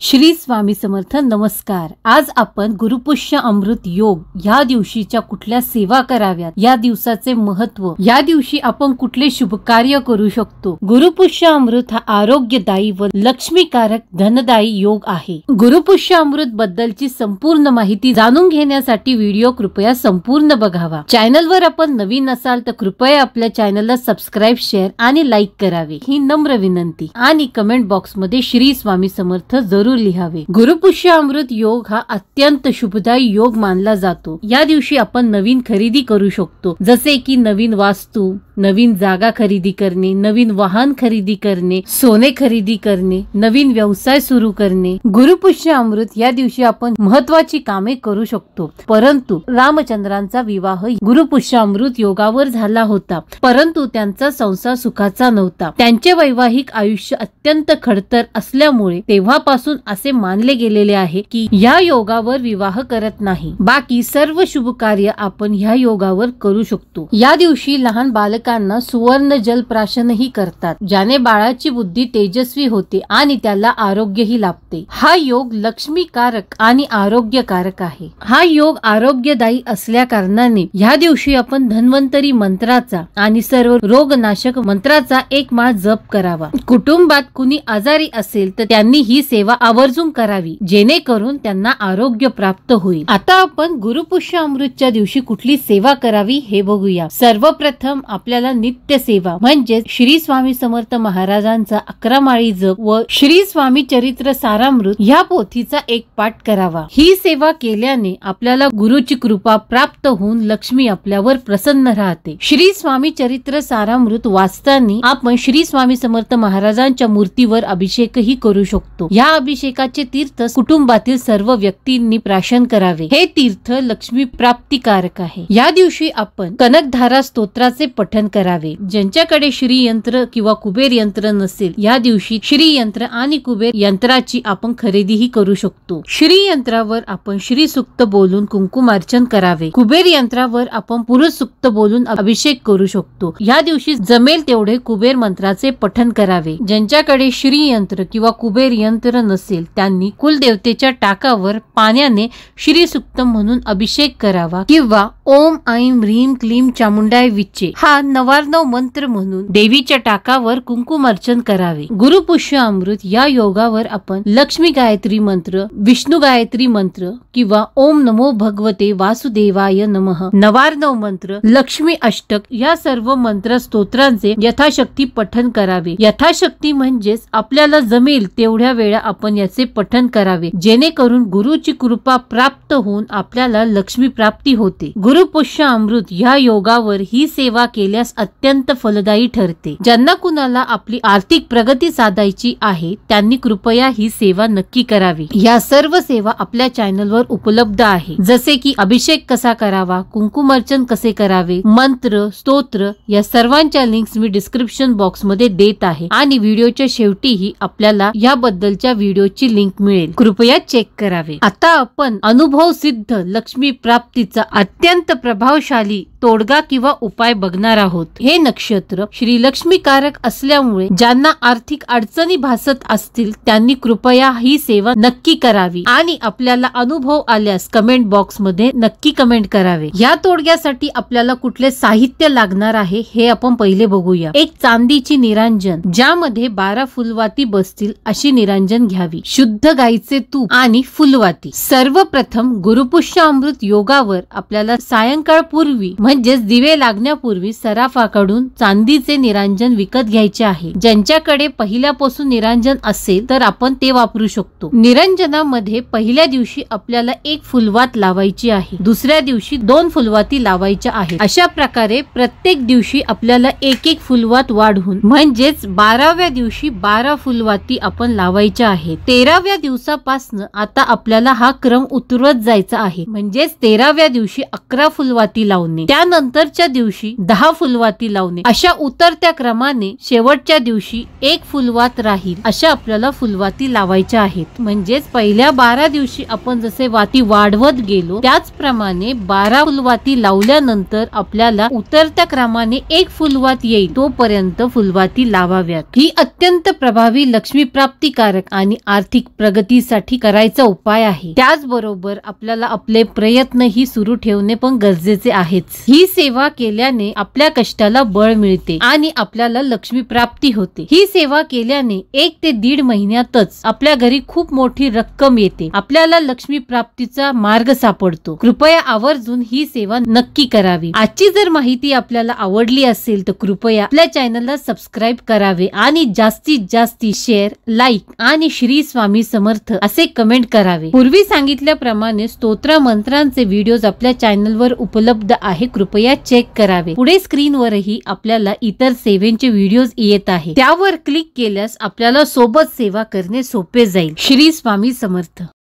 श्री स्वामी समर्थ. नमस्कार. आज आपण गुरुपुष्य अमृत योग या दिवशीच्या कुठल्या सेवा कराव्यात, या दिवसाचे महत्व, या दिवशी आपण कुठले शुभ कार्य करू शकतो. गुरुपुष्य अमृत हा आरोग्यदायी व लक्ष्मीकारक धनदायी योग आहे. गुरुपुष्य अमृत बद्दलची संपूर्ण माहिती जाणून घेण्यासाठी व्हिडिओ कृपया संपूर्ण बघावा. चॅनलवर आपण नवीन असाल तर कृपया आपल्या चॅनलला सबस्क्राईब, शेअर आणि लाईक करावे ही नम्र विनंती. आणि कमेंट बॉक्स मध्ये श्री स्वामी समर्थ जरूर लिहावे. गुरुपुष्य अमृत योग हा अत्यंत शुभदायी योग मानला जातो. या दिवशी आपण नवीन खरेदी करू शकतो, जसे की नवीन वास्तू, नवीन जागा खरेदी करणे, नवीन वाहन खरेदी करणे, सोने खरेदी करणे, नवीन व्यवसाय सुरू करणे. गुरुपुष्य अमृत या दिवशी आपण महत्वाची कामे करू शकतो. परंतु रामचंद्रांचा विवाह गुरुपुष्य अमृत योगावर झाला होता, परंतु त्यांचा संसार सुखाचा नव्हता. त्यांचे वैवाहिक आयुष्य अत्यंत खडतर असल्यामुळे तेव्हापासून असे मानले गेलेले आहे की या योगावर विवाह करत नाही. बाकी सर्व शुभ कार्य आपण ह्या योगावर करू शकतो. या दिवशी लहान बालकांना सुवर्ण जल प्राशनही करतात, ज्याने बाळाची बुद्धी तेजस्वी होते आणि त्याला आरोग्यही लाभते. हा योग लक्ष्मीकारक आणि आरोग्यकारक आहे. हा योग आरोग्यदायी असल्या कारणाने ह्या दिवशी आपण धन्वंतरी मंत्राचा आणि सर्व रोगनाशक मंत्राचा एक माळ जप करावा. कुटुंबात कुणी आजारी असेल तर त्यांनी ही सेवा आवर्जून करावी, जेणेकरून त्यांना आरोग्य प्राप्त होईल. आता आपण गुरुपुष्य अमृतच्या दिवशी कुठली सेवा करावी हे बघूया. सर्वप्रथम आपल्याला नित्य सेवा म्हणजे श्री स्वामी समर्थ महाराजांचा 11 माळी जप व श्री स्वामी चरित्र सारामृत ह्या पोथीचा एक पाठ करावा. ही सेवा केल्याने आपल्याला गुरुची कृपा प्राप्त होऊन लक्ष्मी आपल्यावर प्रसन्न राहते. श्री स्वामी चरित्र सारामृत वाचताना आपण श्री स्वामी समर्थ महाराजांच्या मूर्तीवर अभिषेकही करू शकतो. या अभिषेकाचे तीर्थ कुटुंबातील सर्व व्यक्तींनी प्राशन करावे. हे तीर्थ लक्ष्मी प्राप्तिकारक आहे. या दिवशी आपण कनकधारा स्तोत्राचे पठण करावे. ज्यांच्याकडे श्री यंत्र किंवा कुबेर यंत्र नसेल, या दिवशी श्री यंत्र आणि कुबेर यंत्राची आपण खरेदीही करू शकतो. श्री यंत्रावर आपण श्री सुक्त बोलून कुंकुमार्चन करावे. कुबेर यंत्रावर आपण पुरुष सुक्त बोलून अभिषेक करू शकतो. या दिवशी जमेल तेवढे कुबेर मंत्राचे पठण करावे. ज्यांच्याकडे श्री यंत्र किंवा कुबेर यंत्र नसेल त्यांनी कुलदेवतेच्या टाकावर पाण्याने श्री सुक्त म्हणून अभिषेक करावा किंवा ओम ऐं ह्रीं क्लीं चामुंडाय विच्चे हा नवार्णव मंत्र म्हणून देवीच्या टाकावर कुंकुमार्चन करावे. गुरुपुष्य अमृत या योगावर आपण लक्ष्मी गायत्री मंत्र, विष्णू गायत्री मंत्र किंवा ओम नमो भगवते वासुदेवाय नमः, नवार्णव मंत्र, लक्ष्मी अष्टक या सर्व मंत्र स्तोत्रांचे यथाशक्ती पठण करावे. यथाशक्ती म्हणजेच आपल्याला जमेल तेवढ्या वेळा आपण याचे पठण करावे, जेणेकरून गुरुची कृपा प्राप्त होऊन आपल्याला लक्ष्मी प्राप्ती होते. गुरुपुष्य अमृत या योगावर ही सेवा केल्यास अत्यंत फलदायी ठरते. ज्यांना कुणाला आपली आर्थिक प्रगती साधायची आहे त्यांनी कृपया ही सेवा नक्की करावी. या सर्व सेवा आपल्या चॅनलवर उपलब्ध आहे, जसे की अभिषेक कसा करावा, कुंकुमार्चन कसे करावे, मंत्र, स्तोत्र या सर्वांच्या लिंक्स मी डिस्क्रिप्शन बॉक्स मध्ये देत आहे आणि व्हिडिओच्या शेवटीही आपल्याला याबद्दलच्या व्हिडिओची लिंक मिळेल, कृपया चेक करावे. आता आपण अनुभव सिद्ध लक्ष्मी प्राप्तीचा अत्यंत प्रभावशाली तोडगा किंवा उपाय बघणार आहोत. हे नक्षत्र श्री लक्ष्मीकारक असल्यामुळे ज्यांना आर्थिक अडचणी भासत असतील त्यांनी कृपया ही सेवा नक्की करावी आणि आपल्याला अनुभव आल्यास कमेंट बॉक्स मध्ये नक्की कमेंट करावे. या तोडग्यासाठी आपल्याला कुठले साहित्य लागणार आहे हे आपण पहिले बघूया. एक चांदीची निरांजन, ज्यामध्ये 12 फुलवाती बसतील अशी निरांजन घ्यावी. शुद्ध गाईचे तूप आणि फुलवाती. सर्वप्रथम गुरुपुष्य अमृत योगावर आपल्याला सायंकाळ पूर्वी म्हणजेच दिवे लागण्यापूर्वी सराफाकडून चांदीचे निरांजन विकत घ्यायचे आहे. ज्यांच्याकडे पहिल्यापासून निरांजन असेल तर आपण ते वापरू शकतो. निरांजनामध्ये पहिल्या दिवशी आपल्याला 1 फुलवात लावायची आहे, दुसऱ्या दिवशी 2 फुलवाती लावायच्या आहेत. अशा प्रकारे प्रत्येक दिवशी आपल्याला 1-1 फुलवात वाढवून म्हणजेच 12व्या दिवशी 12 फुलवाती आपण लावायच्या आहेत. 13व्या दिवसापासून आता आपल्याला हा क्रम उतरवत जायचा आहे. म्हणजेच 13व्या दिवशी 11 12 फुलवाती लावणे, त्यानंतरच्या दिवशी 10 फुलवाती लावणे, अशा उतरत्या क्रमाने शेवटच्या दिवशी 1 फुलवात राहील अशा आपल्याला फुलवाती लावायच्या आहेत. म्हणजेच पहिल्या 12 दिवशी आपण जसे वाती वाढवत गेलो त्याचप्रमाणे 12 फुलवाती लावल्यानंतर आपल्याला उतरत्या क्रमाने 1 फुलवात येईल तोपर्यंत फुलवाती लावाव्यात. ही अत्यंत प्रभावी लक्ष्मी प्राप्तिकारक आणि आर्थिक प्रगतीसाठी करायचा उपाय आहे. त्याचबरोबर आपल्याला आपले प्रयत्न ही सुरू ठेवणे पण गरजेचे आहेच. ही सेवा केल्याने आपल्या कष्टाला बळ मिळते आणि आपल्याला लक्ष्मी प्राप्ती होते. ही सेवा केल्याने 1 ते 1.5 महिन्यातच आपल्या घरी खूप मोठी रक्कम येते. आपल्याला लक्ष्मी प्राप्तीचा मार्ग सापडतो. कृपया आवर्जून ही सेवा नक्की करावी. आजची जर माहिती आपल्याला आवडली असेल तर कृपया आपल्या चॅनलला सबस्क्राईब करावे आणि जास्तीत जास्त शेअर, लाईक आणि श्री स्वामी समर्थ असे कमेंट करावे. पूर्वी सांगितल्याप्रमाणे स्तोत्र मंत्रांचे व्हिडिओज आपल्या चॅनलवर उपलब्ध आहे, कृपया चेक करावे. पुढे स्क्रीनवरही आपल्याला इतर सेवेंचे व्हिडिओज येत आहे, त्यावर क्लिक केल्यास आपल्याला सोबत सेवा करणे सोपे जाईल. श्री स्वामी समर्थ.